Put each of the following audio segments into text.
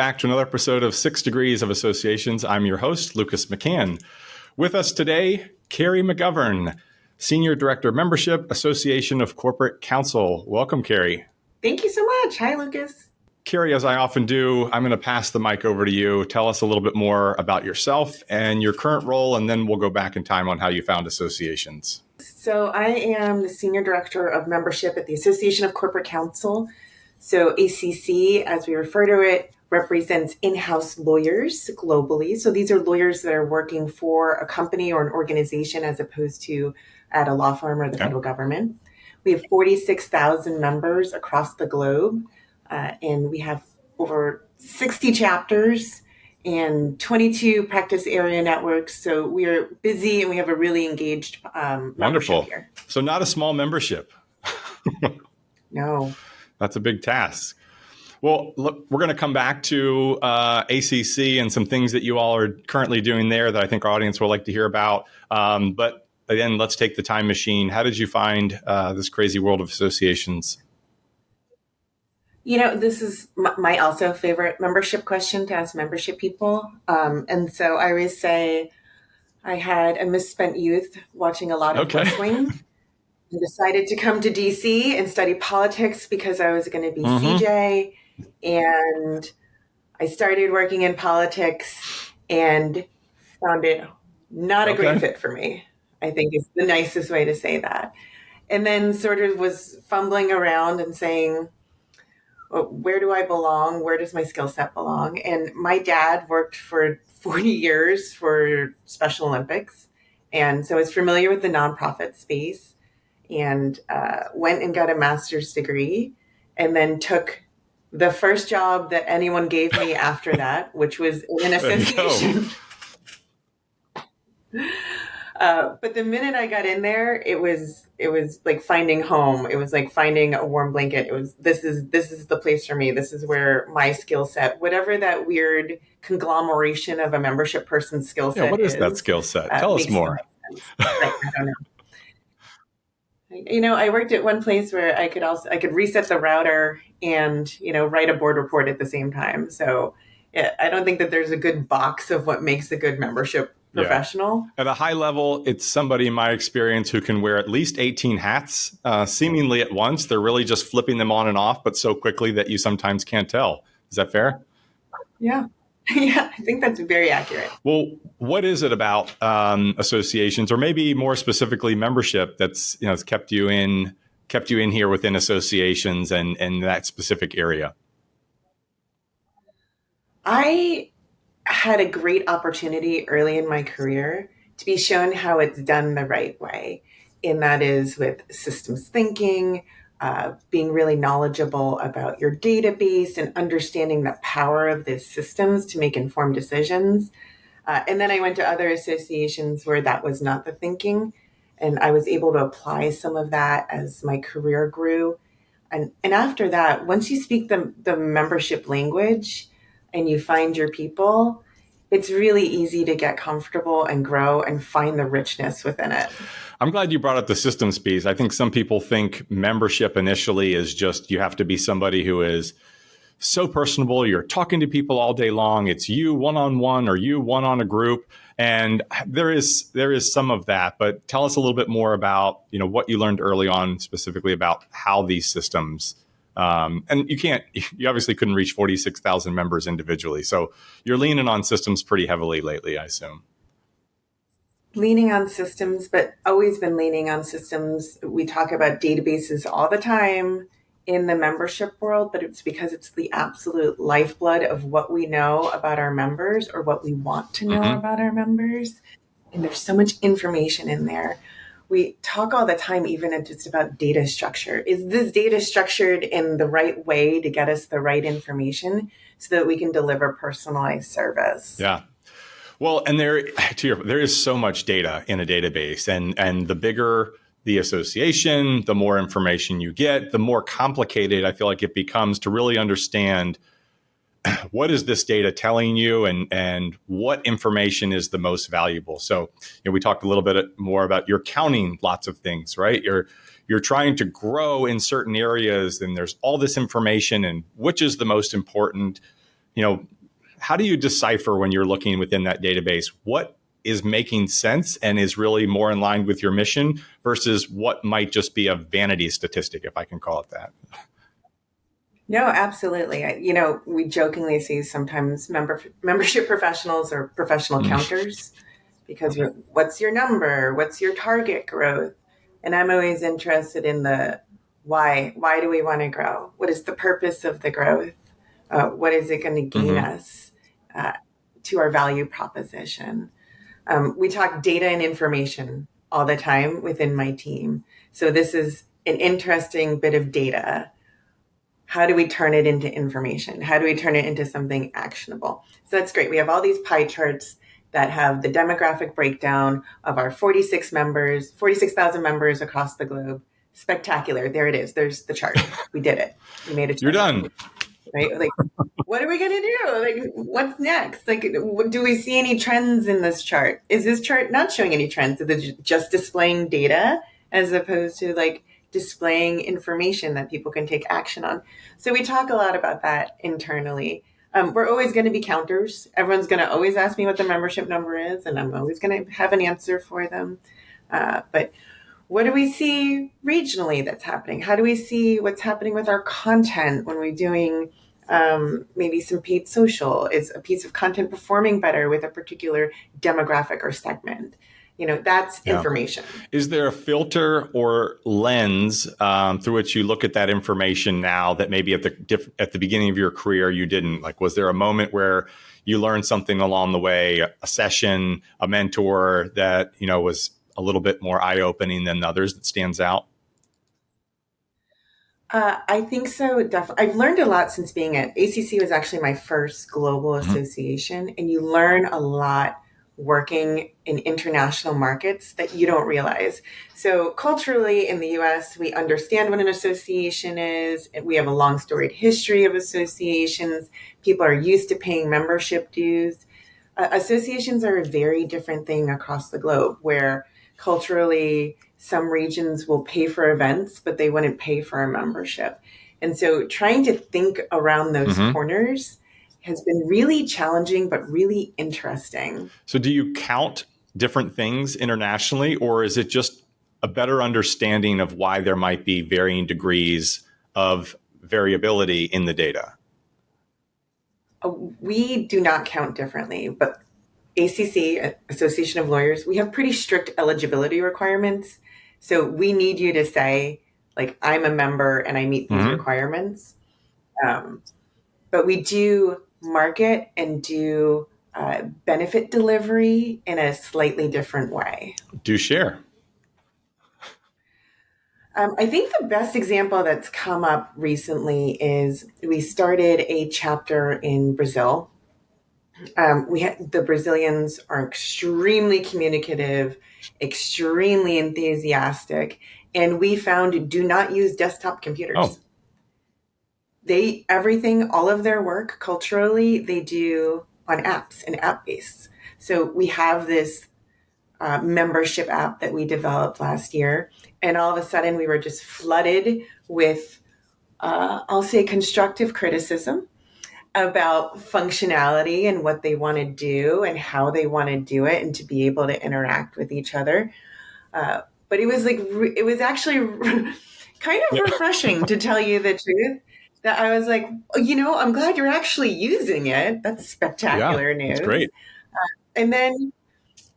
back to another episode of 6 Degrees of Associations. I'm your host, Lucas McCann. With us today, Carrie McGovern, Senior Director of Membership, Association of Corporate Counsel. Welcome, Carrie. Thank you so much. Hi, Lucas. Carrie, as I often do, I'm going to pass the mic over to you. Tell us a little bit more about yourself and your current role, and then we'll go back in time on how you found associations. So I am the Senior Director of Membership at the Association of Corporate Counsel. So ACC, as we refer to it, represents in-house lawyers globally. So these are lawyers that are working for a company or an organization as opposed to at a law firm or the federal government. We have 46,000 members across the globe, and we have over 60 chapters and 22 practice area networks. So we are busy and we have a really engaged membership Wonderful. Here. So not a small membership. No. That's a big task. Well, look, we're going to come back to ACC and some things that you all are currently doing there that I think our audience will like to hear about. But again, let's take the time machine. How did you find this crazy world of associations? You know, this is my also favorite membership question to ask membership people. And so I always say I had a misspent youth watching a lot of West Wing. I decided to come to DC and study politics because I was going to be CJ. And I started working in politics and found it not a great fit for me, I think is the nicest way to say that. And then sort of was fumbling around and saying, well, where do I belong? Where does my skill set belong? And my dad worked for 40 years for Special Olympics. And so I was familiar with the nonprofit space. And went and got a master's degree and then took the first job that anyone gave me after that, which was in an association. But the minute I got in there, it was like finding home. It was like finding a warm blanket. It was, this is the place for me. This is where my skill set, whatever that weird conglomeration of a membership person's skill set is. What is that skill set? Tell us more. I don't know. You know, I worked at one place where I could reset the router and, you know, write a board report at the same time. So I don't think that there's a good box of what makes a good membership professional. At a high level, it's somebody in my experience who can wear at least 18 hats seemingly at once. They're really just flipping them on and off, but so quickly that you sometimes can't tell. Is that fair? Yeah. Yeah, I think that's very accurate. Well, what is it about associations, or maybe more specifically membership, that's has kept you in here within associations and that specific area? I had a great opportunity early in my career to be shown how it's done the right way, and that is with systems thinking, being really knowledgeable about your database and understanding the power of these systems to make informed decisions. And then I went to other associations where that was not the thinking. And I was able to apply some of that as my career grew. And after that, once you speak the membership language and you find your people, it's really easy to get comfortable and grow and find the richness within it. I'm glad you brought up the systems piece. I think some people think membership initially is just you have to be somebody who is so personable. You're talking to people all day long. It's you one-on-one or you one on a group. And there is some of that. But tell us a little bit more about what you learned early on, specifically about how these systems. And you obviously couldn't reach 46,000 members individually. So you're leaning on systems pretty heavily lately, I assume. Leaning on systems, but always been leaning on systems. We talk about databases all the time in the membership world, but it's because it's the absolute lifeblood of what we know about our members or what we want to know about our members. And there's so much information in there. We talk all the time, even just about data structure. Is this data structured in the right way to get us the right information so that we can deliver personalized service? Yeah. Well, and there is so much data in a database, and the bigger the association, the more information you get, the more complicated I feel like it becomes to really understand what is this data telling you and what information is the most valuable. So, we talked a little bit more about you're counting lots of things, right? You're trying to grow in certain areas, and there's all this information, and which is the most important. how do you decipher when you're looking within that database what is making sense and is really more in line with your mission versus what might just be a vanity statistic, if I can call it that? No, absolutely. We jokingly say sometimes membership professionals are professional counters because what's your number? What's your target growth? And I'm always interested in the why. Why do we want to grow? What is the purpose of the growth? What is it going to gain us uh, to our value proposition? We talk data and information all the time within my team. So this is an interesting bit of data. How do we turn it into information? How do we turn it into something actionable? So that's great. We have all these pie charts that have the demographic breakdown of our 46,000 members across the globe. Spectacular. There it is. There's the chart. We did it. We made a chart. You're done. Right? Like, what are we going to do? Like, what's next? Like, do we see any trends in this chart? Is this chart not showing any trends? Is it just displaying data as opposed to like displaying information that people can take action on? So we talk a lot about that internally. We're always going to be counters. Everyone's going to always ask me what the membership number is, and I'm always going to have an answer for them. But what do we see regionally that's happening? How do we see what's happening with our content when we're doing maybe some paid social? Is a piece of content performing better with a particular demographic or segment? That's information. Is there a filter or lens through which you look at that information now that maybe at the beginning of your career you didn't? Like, was there a moment where you learned something along the way, a session, a mentor that was a little bit more eye-opening than others that stands out? I think so. Definitely. I've learned a lot since being at ACC. Was actually my first global association, and you learn a lot working in international markets that you don't realize. So culturally in the US, we understand what an association is. We have a long storied history of associations. People are used to paying membership dues. Associations are a very different thing across the globe, where culturally some regions will pay for events, but they wouldn't pay for a membership. And so trying to think around those corners has been really challenging, but really interesting. So do you count different things internationally, or is it just a better understanding of why there might be varying degrees of variability in the data? We do not count differently, but ACC, Association of Lawyers, we have pretty strict eligibility requirements. So we need you to say, like, I'm a member and I meet these requirements. But we do market and do benefit delivery in a slightly different way. Do share. I think the best example that's come up recently is we started a chapter in Brazil. The Brazilians are extremely communicative, extremely enthusiastic, and we found do not use desktop computers. Oh. All of their work culturally, they do on apps and app-based. So we have this membership app that we developed last year, and all of a sudden we were just flooded with, I'll say, constructive criticism about functionality and what they want to do and how they want to do it and to be able to interact with each other. But it was actually kind of refreshing, to tell you the truth, that I was like, I'm glad you're actually using it. That's spectacular news. That's great. And then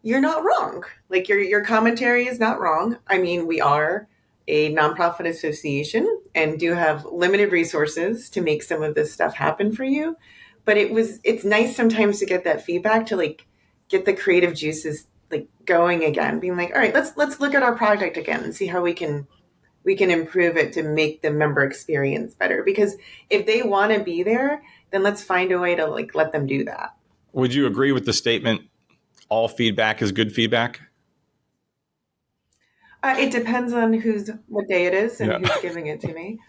you're not wrong. Like your commentary is not wrong. I mean, we are a nonprofit association and do have limited resources to make some of this stuff happen for you. But it's nice sometimes to get that feedback, to like get the creative juices like going again, being like, all right, let's look at our project again and see how we can improve it to make the member experience better. Because if they want to be there, then let's find a way to like let them do that. Would you agree with the statement, all feedback is good feedback? It depends on what day it is and who's giving it to me.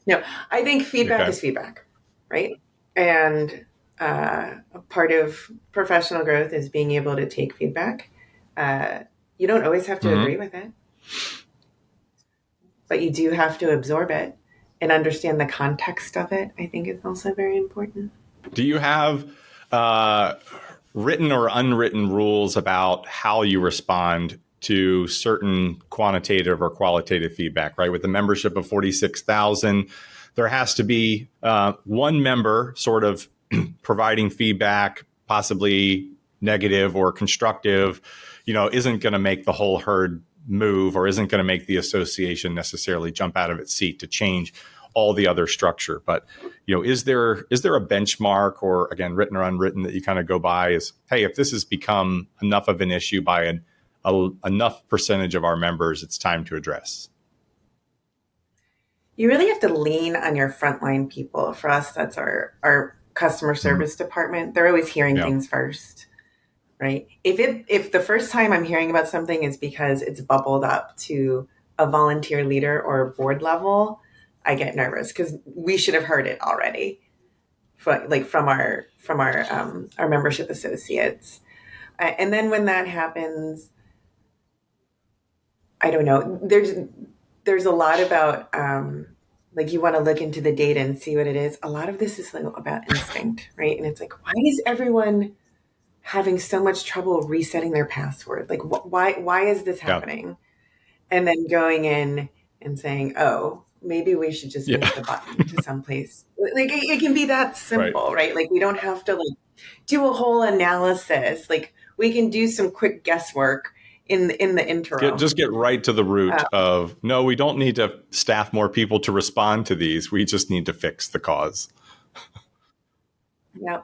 No, I think feedback is feedback, right? And a part of professional growth is being able to take feedback. You don't always have to agree with it, but you do have to absorb it and understand the context of it. I think is also very important. Do you have uh, written or unwritten rules about how you respond to certain quantitative or qualitative feedback, right? With a membership of 46,000, there has to be one member sort of providing feedback, possibly negative or constructive, isn't going to make the whole herd move or isn't going to make the association necessarily jump out of its seat to change all the other structure. But is there a benchmark, or again, written or unwritten, that you kind of go by as, hey, if this has become enough of an issue by enough percentage of our members, it's time to address? You really have to lean on your frontline people. For us, that's our customer Mm-hmm. service department. They're always hearing Yeah. things first, right? If the first time I'm hearing about something is because it's bubbled up to a volunteer leader or board level, I get nervous because we should have heard it already, from our membership associates. And then when that happens, I don't know. There's a lot about like you want to look into the data and see what it is. A lot of this is like about instinct, right? And it's like, why is everyone having so much trouble resetting their password? Like, why is this Yeah. happening? And then going in and saying, oh, maybe we should just Yeah. move the button to someplace. Like it can be that Right. simple, right? Like we don't have to like do a whole analysis. Like we can do some quick guesswork in the Just interim. get right to the root of, no, we don't need to staff more people to respond to these. We just need to fix the cause. Yeah.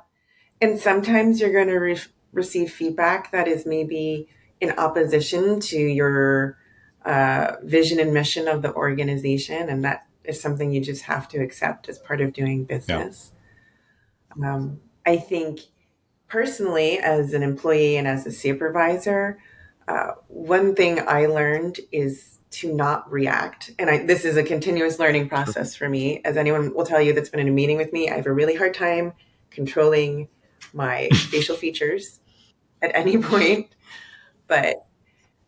And sometimes you're going to receive feedback that is maybe in opposition to your vision and mission of the organization. And that is something you just have to accept as part of doing Yeah. business. I think personally, as an employee and as a supervisor, one thing I learned is to not react. And this is a continuous learning Sure. process for me. As anyone will tell you that's been in a meeting with me, I have a really hard time controlling my facial features at any point. But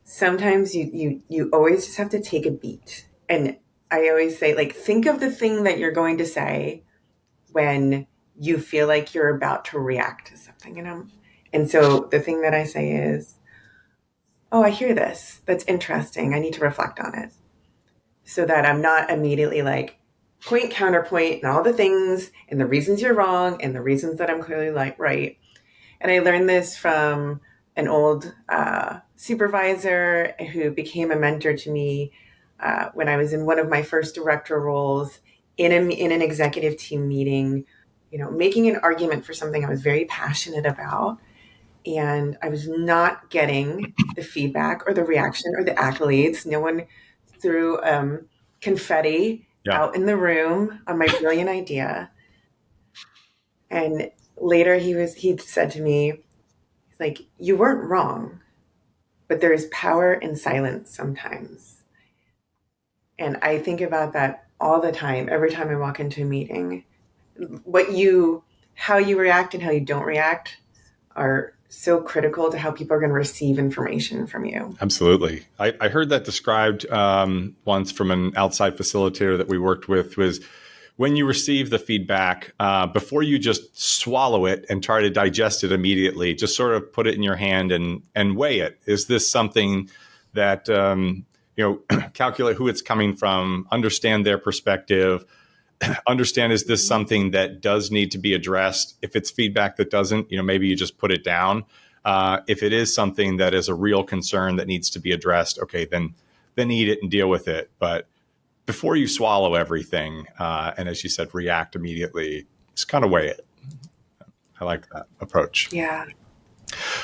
sometimes you always just have to take a beat. And I always say, like, think of the thing that you're going to say when you feel like you're about to react to something, And so the thing that I say is, oh, I hear this. That's interesting. I need to reflect on it so that I'm not immediately like point, counterpoint, and all the things and the reasons you're wrong and the reasons that I'm clearly like right. And I learned this from an old supervisor who became a mentor to me when I was in one of my first director roles in an executive team meeting, making an argument for something I was very passionate about. And I was not getting the feedback or the reaction or the accolades. No one threw confetti Yeah. out in the room on my brilliant idea. And later he said to me, he's like, you weren't wrong, but there is power in silence sometimes. And I think about that all the time, every time I walk into a meeting. How you react and how you don't react are so critical to how people are going to receive information from you. Absolutely. I heard that described once from an outside facilitator that we worked with, was when you receive the feedback, before you just swallow it and try to digest it immediately, just sort of put it in your hand and weigh it. Is this something that, calculate who it's coming from, understand their perspective, understand, is this something that does need to be addressed? If it's feedback that doesn't, maybe you just put it down. If it is something that is a real concern that needs to be addressed, okay, then eat it and deal with it. But before you swallow everything, and as you said, react immediately, just kind of weigh it. I like that approach. Yeah.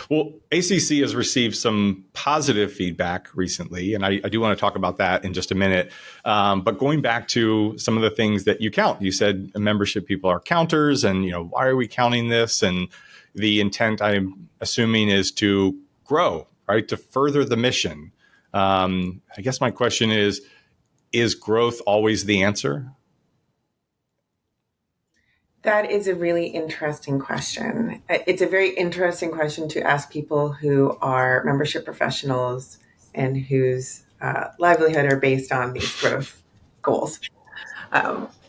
Well, ACC has received some positive feedback recently, and I do want to talk about that in just a minute. But going back to some of the things that you count, you said membership people are counters, and why are we counting this? And the intent, I'm assuming, is to grow, right? To further the mission. I guess my question is growth always the answer? That is a really interesting question. It's a very interesting question to ask people who are membership professionals and whose livelihood are based on these growth goals.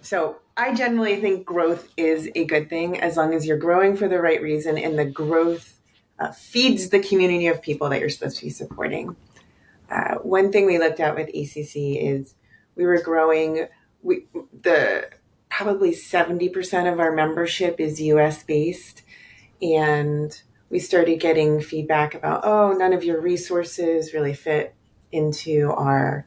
So I generally think growth is a good thing as long as you're growing for the right reason and the growth feeds the community of people that you're supposed to be supporting. One thing we looked at with ACC is we were growing. The probably 70% of our membership is U.S. based, and we started getting feedback about, oh, none of your resources really fit into our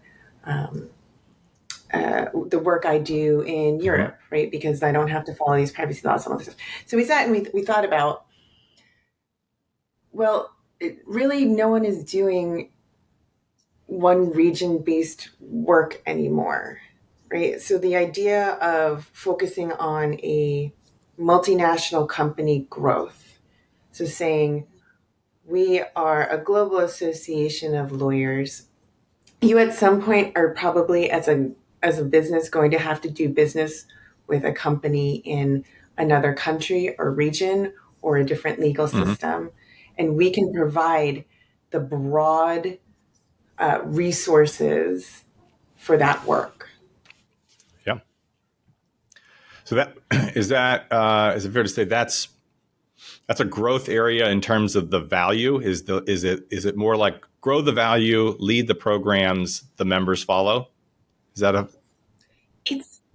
the work I do in Mhm. Europe, right? Because I don't have to follow these privacy laws and all this stuff. So we sat and we thought about, well, really no one is doing one region based work anymore, right? So the idea of focusing on a multinational company growth, so saying we are a global association of lawyers. You at some point are probably as a business going to have to do business with a company in another country or region or a different legal Mhm. system, and we can provide the broad resources for that work. Yeah. So that is it fair to say that's a growth area in terms of the value? Is it more like grow the value, lead the programs, the members follow? Is that a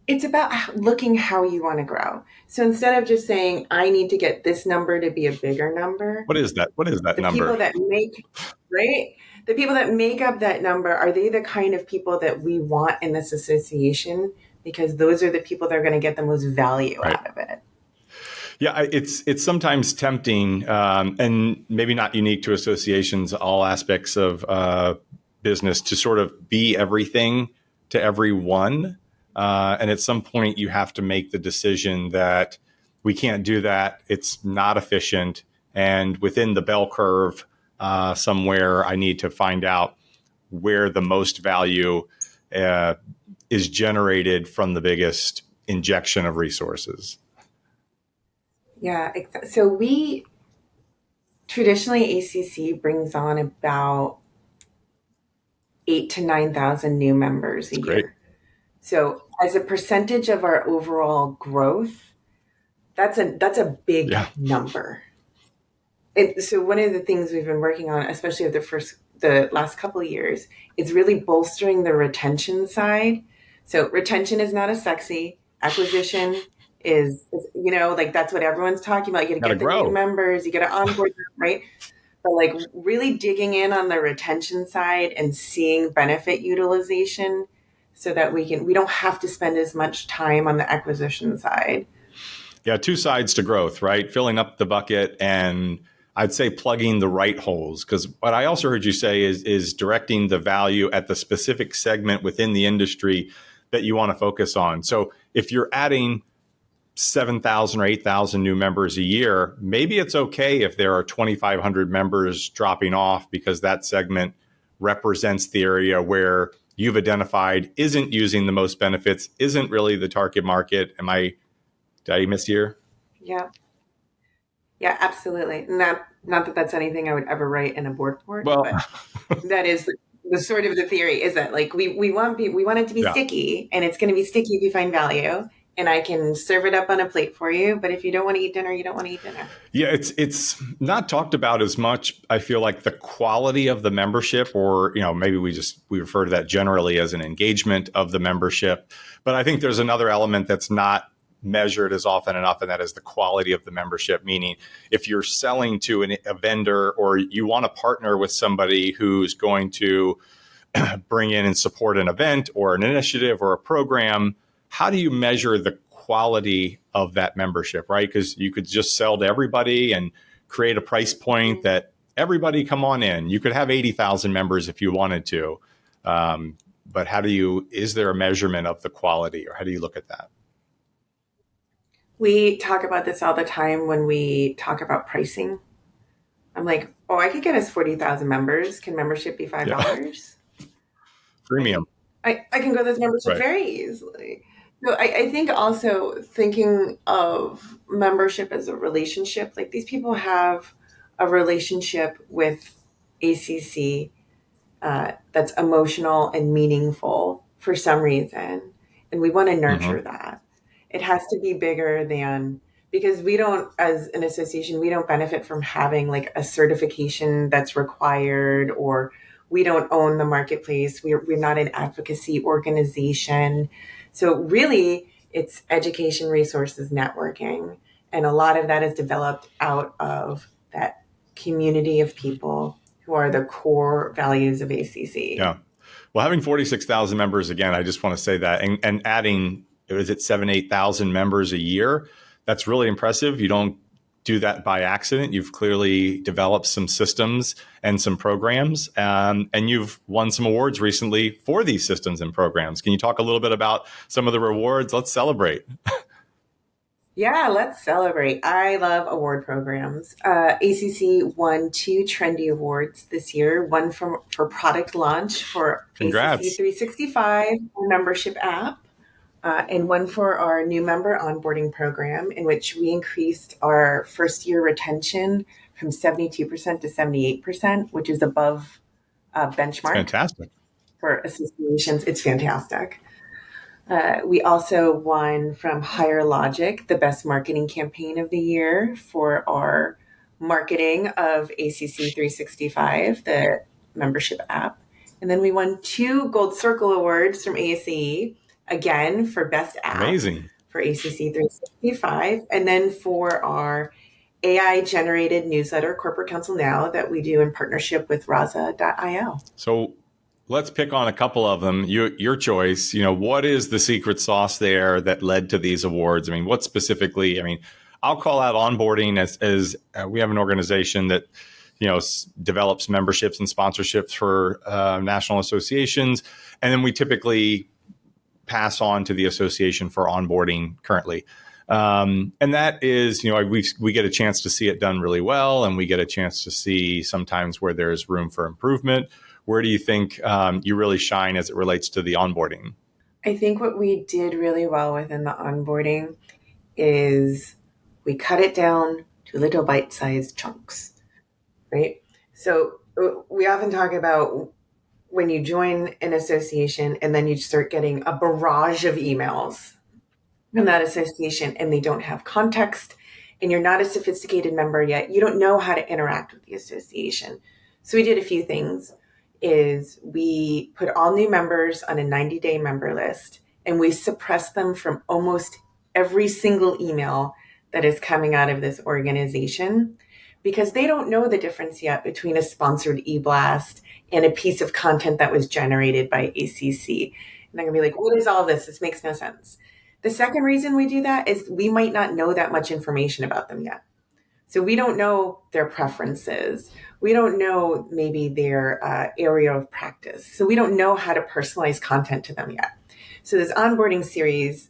It's about looking how you want to grow. So instead of just saying I need to get this number to be a bigger number, what is that? What is that the people number? that make right the people that make up that number, are they the kind of people that we want in this association? Because those are the people that are going to get the most value Right. out of it. Yeah, it's sometimes tempting, and maybe not unique to associations, all aspects of business, to sort of be everything to everyone. And at some point, you have to make the decision that we can't do that. It's not efficient. And within the bell curve, somewhere, I need to find out where the most value uh, is generated from the biggest injection of resources. Yeah, so we traditionally ACC brings on about 8 to 9,000 new members a It's great. year. So as a percentage of our overall growth, that's a big Yeah. number. So one of the things we've been working on, especially with the last couple of years, is really bolstering the retention side. So retention is not as sexy. Acquisition is like that's what everyone's talking about. You got Got to to get the new grow. members, you got to onboard them, right? But like really digging in on the retention side and seeing benefit utilization so that we don't have to spend as much time on the acquisition side. Yeah, two sides to growth, right? Filling up the bucket and I'd say plugging the right holes. Because what I also heard you say is directing the value at the specific segment within the industry that you want to focus on. So if you're adding 7,000 or 8,000 new members a year, maybe it's okay if there are 2,500 members dropping off because that segment represents the area where you've identified isn't using the most benefits, isn't really the target market. Did I mishear? Yeah. Yeah, absolutely. Not that that's anything I would ever write in a board report, Well, but that is the sort of the theory, is that like we want it to be yeah. sticky, and it's going to be sticky if you find value, and I can serve it up on a plate for you. But if you don't want to eat dinner, you don't want to eat dinner. Yeah, it's not talked about as much. I feel like the quality of the membership, or maybe we refer to that generally as an engagement of the membership. But I think there's another element that's not measured as often enough, and that is the quality of the membership. Meaning, if you're selling to a vendor or you want to partner with somebody who's going to bring in and support an event or an initiative or a program, how do you measure the quality of that membership, right? Because you could just sell to everybody and create a price point Mhm. that everybody come on in. You could have 80,000 members if you wanted to. But is there a measurement of the quality, or how do you look at that? We talk about this all the time when we talk about pricing. I'm like, oh, I could get us 40,000 members. Can membership be five Yeah. dollars? Premium. Right? I can grow this membership Right. very easily. So I think also thinking of membership as a relationship, like these people have a relationship with ACC that's emotional and meaningful for some reason, and we want to Mm-hmm. nurture that. It has to be bigger than, because we don't, as an association, we don't benefit from having like a certification that's required, or we don't own the marketplace. We're not an advocacy organization. So really, it's education, resources, networking. And a lot of that is developed out of that community of people who are the core values of ACC. Yeah. Well, having 46,000 members, again, I just want to say that, and adding, is it 8,000 members a year? That's really impressive. You don't do that by accident. You've clearly developed some systems and some programs, and you've won some awards recently for these systems and programs. Can you talk a little bit about some of the rewards? Let's celebrate. Yeah, let's celebrate. I love award programs. ACC won 2 Trendy Awards this year, one for product launch for ACC Congrats. 365 membership app, and one for our new member onboarding program, in which we increased our first year retention from 72% to 78%, which is above benchmark Fantastic. for associations. It's fantastic. We also won from Higher Logic, the best marketing campaign of the year for our marketing of ACC 365, the membership app. And then we won 2 Gold Circle Awards from ASE, again for best app. Amazing. For ACC 365. And then for our AI generated newsletter, Corporate Counsel Now, that we do in partnership with Raza.io. So let's pick on a couple of them. Your choice. What is the secret sauce there that led to these awards? I mean, what specifically? I mean, I'll call out onboarding as we have an organization that develops memberships and sponsorships for national associations, and then we typically pass on to the association for onboarding currently. And that is, we get a chance to see it done really well, and we get a chance to see sometimes where there's room for improvement. Where do you think you really shine as it relates to the onboarding? I think what we did really well within the onboarding is we cut it down to little bite-sized chunks, right? So we often talk about when you join an association and then you start getting a barrage of emails from that association, and they don't have context, and you're not a sophisticated member yet. You don't know how to interact with the association. So we did a few things. Is we put all new members on a 90-day member list, and we suppress them from almost every single email that is coming out of this organization, because they don't know the difference yet between a sponsored e-blast and a piece of content that was generated by ACC. And they're gonna be like, what is all this? This makes no sense. The second reason we do that is we might not know that much information about them yet. So we don't know their preferences. We don't know maybe their area of practice. So we don't know how to personalize content to them yet. So this onboarding series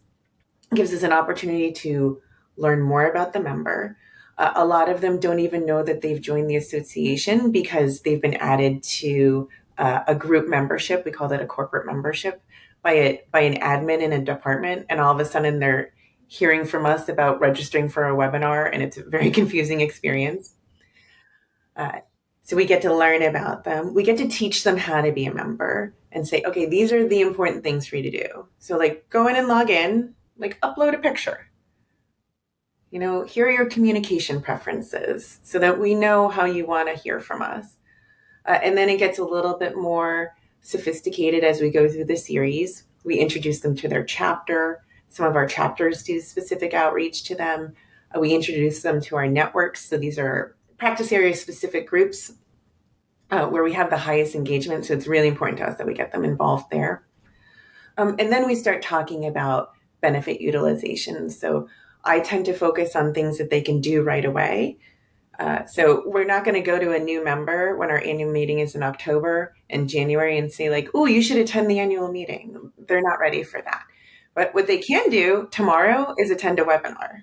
gives us an opportunity to learn more about the member. A lot of them don't even know that they've joined the association because they've been added to a group membership. We call that a corporate membership by an admin in a department. And all of a sudden they're hearing from us about registering for a webinar, and it's a very confusing experience. So we get to learn about them. We get to teach them how to be a member and say, okay, these are the important things for you to do. So like go in and log in, like upload a picture. Here are your communication preferences so that we know how you want to hear from us. And then it gets a little bit more sophisticated as we go through the series. We introduce them to their chapter. Some of our chapters do specific outreach to them. We introduce them to our networks. So these are practice area specific groups where we have the highest engagement. So it's really important to us that we get them involved there. And then we start talking about benefit utilization. So I tend to focus on things that they can do right away. So we're not going to go to a new member when our annual meeting is in October and January and say like, oh, you should attend the annual meeting. They're not ready for that. But what they can do tomorrow is attend a webinar.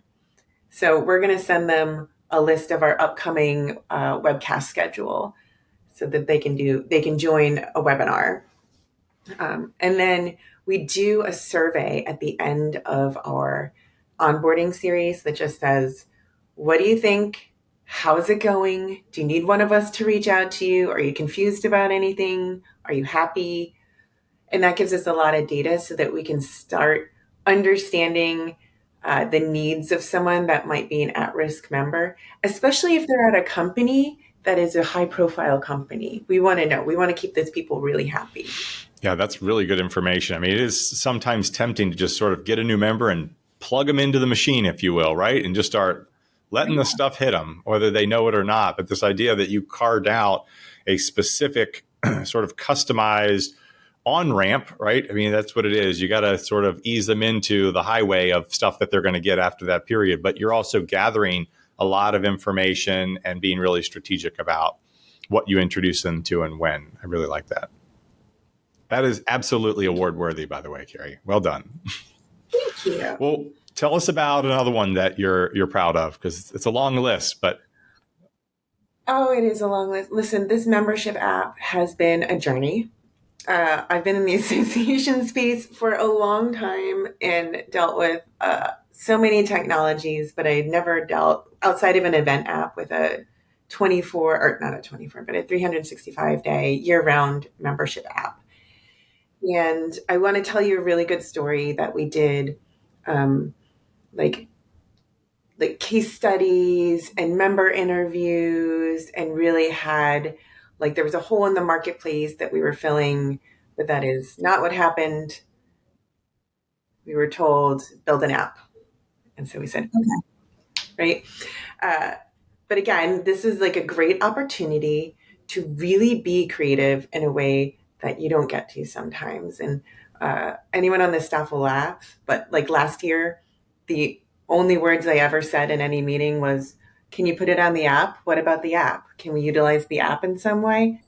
So we're going to send them a list of our upcoming webcast schedule so that they can join a webinar. And then we do a survey at the end of our onboarding series that just says, what do you think? How is it going? Do you need one of us to reach out to you? Are you confused about anything? Are you happy? And that gives us a lot of data so that we can start understanding the needs of someone that might be an at-risk member, especially if they're at a company that is a high-profile company. We want to know. We want to keep those people really happy. Yeah, that's really good information. I mean, it is sometimes tempting to just sort of get a new member and plug them into the machine, if you will, right? And just start letting the stuff hit them, whether they know it or not. But this idea that you carved out a specific sort of customized on ramp, right? I mean, that's what it is. You got to sort of ease them into the highway of stuff that they're going to get after that period. But you're also gathering a lot of information and being really strategic about what you introduce them to and when. I really like that. That is absolutely award worthy, by the way, Carrie. Well done. Thank you. Well, tell us about another one that you're proud of, because it's a long list, but Oh, it is a long list. Listen, this membership app has been a journey. I've been in the association space for a long time and dealt with so many technologies, but I never dealt outside of an event app with a 24 or not a 24, but a 365-day year-round membership app. And I want to tell you a really good story that we did, um, like case studies and member interviews, and really had like there was a hole in the marketplace that we were filling, but that is not what happened. We were told build an app, and so we said okay, right. Uh, but again, this is like a great opportunity to really be creative in a way that you don't get to sometimes. And anyone on the staff will laugh, but like last year, the only words I ever said in any meeting was, "Can you put it on the app? What about the app? Can we utilize the app in some way?"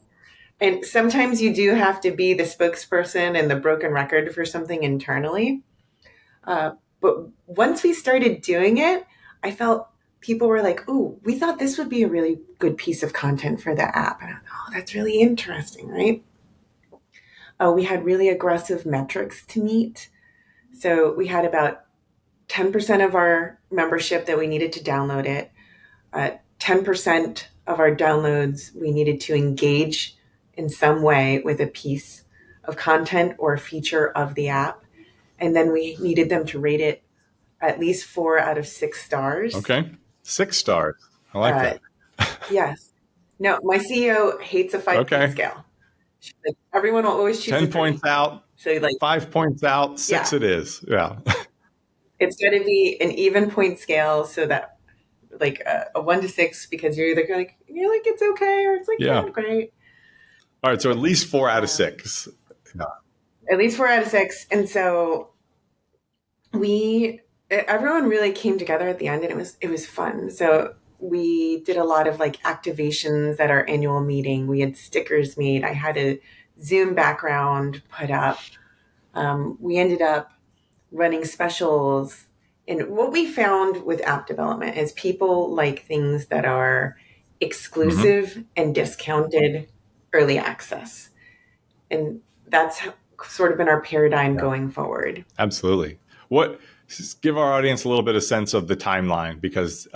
And sometimes you do have to be the spokesperson and the broken record for something internally. Uh, but once we started doing it, I felt people were like, "Oh, we thought this would be a really good piece of content for the app." And I thought, "Oh, that's really interesting, right?" We had really aggressive metrics to meet. So we had about 10% of our membership that we needed to download it. 10% of our downloads, we needed to engage in some way with a piece of content or a feature of the app. And then we needed them to rate it at least 4 out of 6 stars. okay. 6 stars. I like Uh, that. yes. No, my CEO hates a 5 point Okay. scale. She's like, everyone will always choose 10 a 3. points out, So like 5 points out, six Yeah. it is. Yeah. it's got to be an even point scale, so that like a 1 to 6, because you're either like it's okay, or it's like Yeah. great. All right. So at least 4 out of 6. Yeah. At least 4 out of 6. And so everyone really came together at the end, and it was fun. So we did a lot of like activations at our annual meeting. We had stickers made. I had a Zoom background put up. We ended up running specials. And what we found with app development is people like things that are exclusive and discounted early access. And that's sort of been our paradigm going forward. Absolutely. Just give our audience a little bit of sense of the timeline, because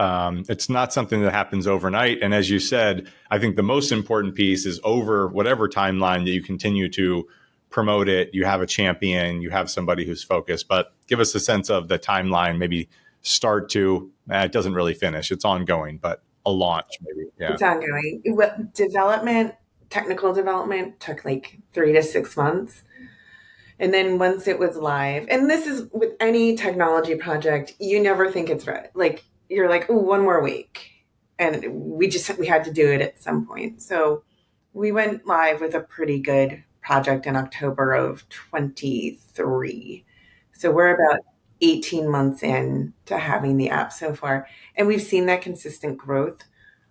it's not something that happens overnight. And as you said, I think the most important piece is over whatever timeline that you continue to promote it, you have a champion, you have somebody who's focused. But give us a sense of the timeline, maybe start to, it doesn't really finish, it's ongoing, but a launch maybe. Yeah. It's ongoing. Technical development took like 3 to 6 months. And then once it was live, and this is with any technology project, you never think it's right. Like you're like, oh, one more week. And we had to do it at some point. So we went live with a pretty good project in October of 23. So we're about 18 months in to having the app so far. And we've seen that consistent growth.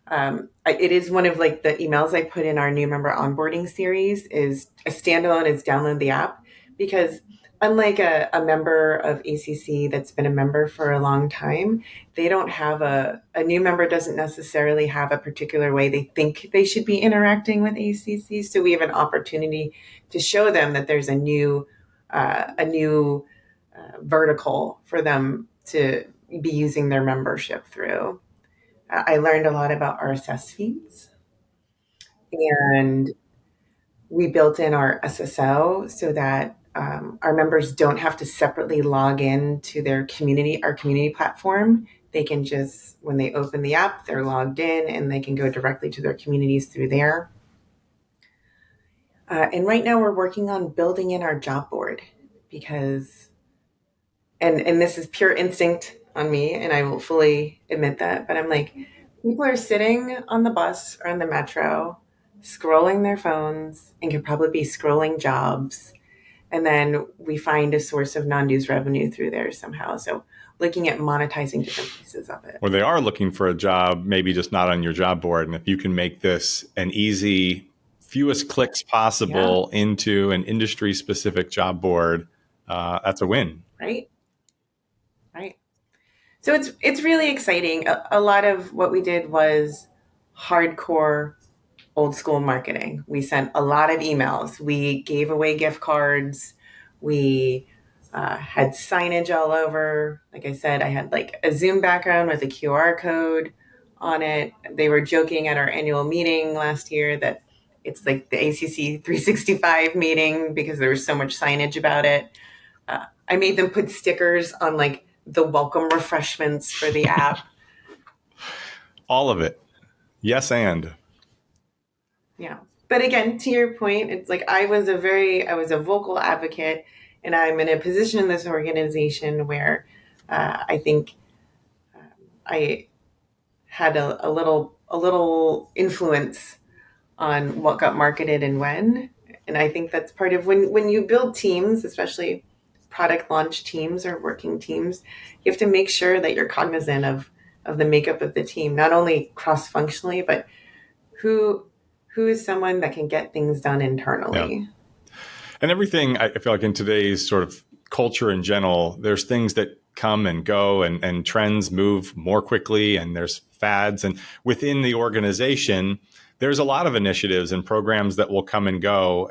It is one of like the emails I put in our new member onboarding series is a standalone is download the app, because unlike a member of ACC that's been a member for a long time, they don't have a new member doesn't necessarily have a particular way they think they should be interacting with ACC. So we have an opportunity to show them that there's a new vertical for them to be using their membership through. I learned a lot about RSS feeds, and we built in our SSO so that our members don't have to separately log in to our community platform. They can just, when they open the app, they're logged in and they can go directly to their communities through there. And right now we're working on building in our job board because, and this is pure instinct on me, and I will fully admit that, but I'm like, people are sitting on the bus or on the metro, scrolling their phones and could probably be scrolling jobs. And then we find a source of non-dues revenue through there somehow. So looking at monetizing different pieces of it. Or they are looking for a job, maybe just not on your job board. And if you can make this an easy, fewest clicks possible into an industry specific job board, that's a win. Right. Right. So it's really exciting. A lot of what we did was hardcore old school marketing. We sent a lot of emails. We gave away gift cards. We had signage all over. Like I said, I had like a Zoom background with a QR code on it. They were joking at our annual meeting last year that it's like the ACC 365 meeting because there was so much signage about it. I made them put stickers on like the welcome refreshments for the app. All of it. Yes, and. Yeah. But again, to your point, it's like I was a vocal advocate, and I'm in a position in this organization where I think I had a little influence on what got marketed and when. And I think that's part of when you build teams, especially product launch teams or working teams, you have to make sure that you're cognizant of the makeup of the team, not only cross-functionally, but who is someone that can get things done internally. Yeah. And everything, I feel like in today's sort of culture in general, there's things that come and go and trends move more quickly and there's fads. And within the organization, there's a lot of initiatives and programs that will come and go.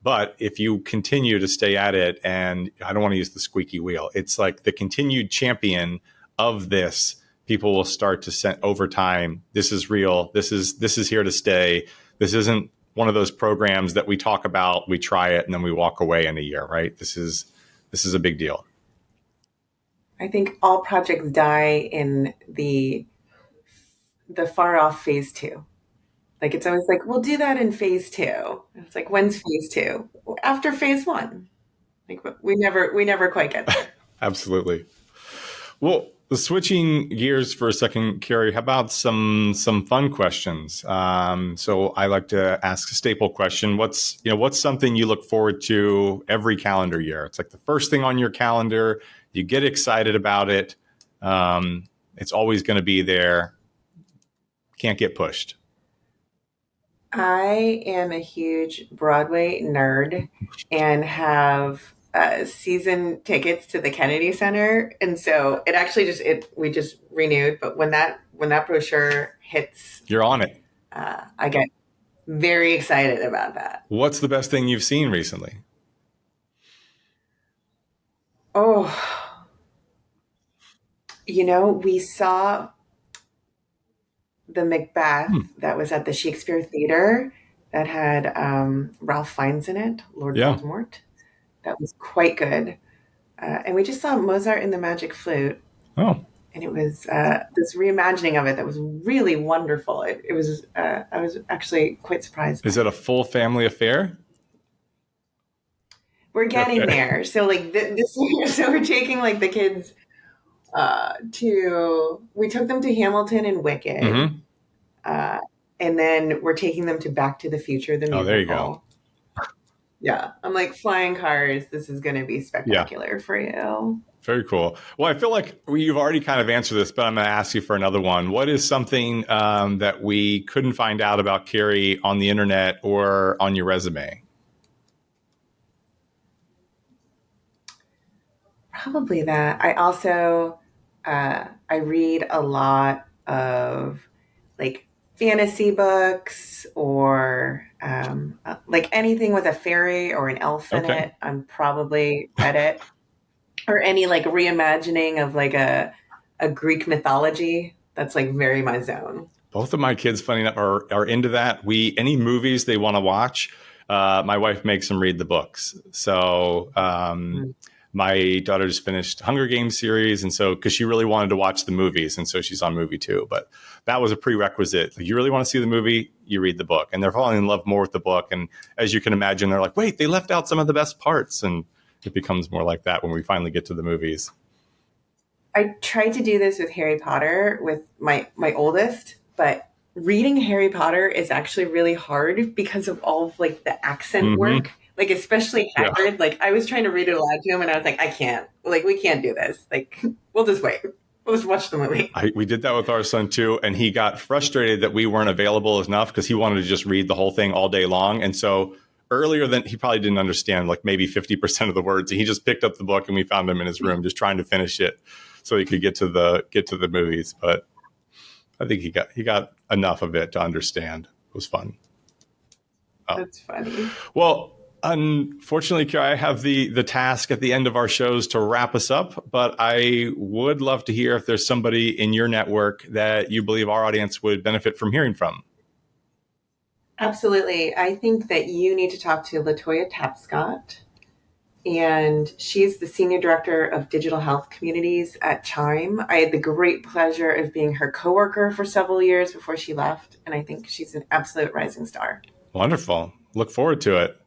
But if you continue to stay at it, and I don't want to use the squeaky wheel, it's like the continued champion of this, people will start to set over time. This is real. This is here to stay. This isn't one of those programs that we talk about, we try it, and then we walk away in a year, right? This is a big deal. I think all projects die in the far off phase 2. Like it's always like, we'll do that in phase 2. It's like, when's phase 2? After phase 1. Like we never quite get there. Absolutely. Well, switching gears for a second, Carrie, how about some fun questions? So I like to ask a staple question. What's something you look forward to every calendar year? It's like the first thing on your calendar. You get excited about it. It's always going to be there. Can't get pushed. I am a huge Broadway nerd and have season tickets to the Kennedy Center, and so it actually we just renewed. But when that brochure hits, you're on it. I get very excited about that. What's the best thing you've seen recently? Oh, we saw the Macbeth that was at the Shakespeare Theater that had Ralph Fiennes in it, Lord Voldemort. That was quite good. And we just saw Mozart and the Magic Flute. Oh. And it was this reimagining of it that was really wonderful. It was, I was actually quite surprised. Is it a full family affair? We're getting there. So like this year, so we're taking like the kids we took them to Hamilton and Wicked. Mm-hmm. And then we're taking them to Back to the Future, the musical. Oh, there you go. Yeah. I'm like, flying cars, this is going to be spectacular for you. Very cool. Well, I feel like you've already kind of answered this, but I'm going to ask you for another one. What is something that we couldn't find out about Carrie on the internet or on your resume? Probably that. I also, I read a lot of like fantasy books or like anything with a fairy or an elf in it. I'm probably read it. Or any like reimagining of like a Greek mythology. That's like very my zone. Both of my kids, funny enough, are into that. Any movies they want to watch, my wife makes him read the books. So my daughter just finished Hunger Games series, and so because she really wanted to watch the movies, and so she's on movie too. But that was a prerequisite. Like, you really want to see the movie, you read the book, and they're falling in love more with the book. And as you can imagine, they're like, "Wait, they left out some of the best parts," and it becomes more like that when we finally get to the movies. I tried to do this with Harry Potter with my oldest, but reading Harry Potter is actually really hard because of all of like the accent Mm-hmm. work. Like especially Yeah. Hagrid. Like I was trying to read it aloud to him and I was like, I can't. Like we can't do this. Like we'll just wait. We'll just watch the movie. We did that with our son too, and he got frustrated that we weren't available enough because he wanted to just read the whole thing all day long. And so earlier than he probably didn't understand like maybe 50% of the words. And he just picked up the book and we found him in his room just trying to finish it so he could get to the movies. But I think he got enough of it to understand. It was fun. Oh. That's funny. Well, unfortunately, Kira, I have the task at the end of our shows to wrap us up, but I would love to hear if there's somebody in your network that you believe our audience would benefit from hearing from. Absolutely. I think that you need to talk to Latoya Tapscott. And she's the Senior Director of Digital Health Communities at Chime. I had the great pleasure of being her coworker for several years before she left, and I think she's an absolute rising star. Wonderful. Look forward to it.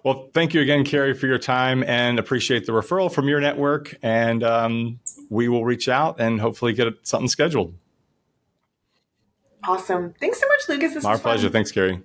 Well, thank you again, Carrie, for your time, and appreciate the referral from your network. And we will reach out and hopefully get something scheduled. Awesome. Thanks so much, Lucas. This Our was fun. pleasure. Thanks, Carrie.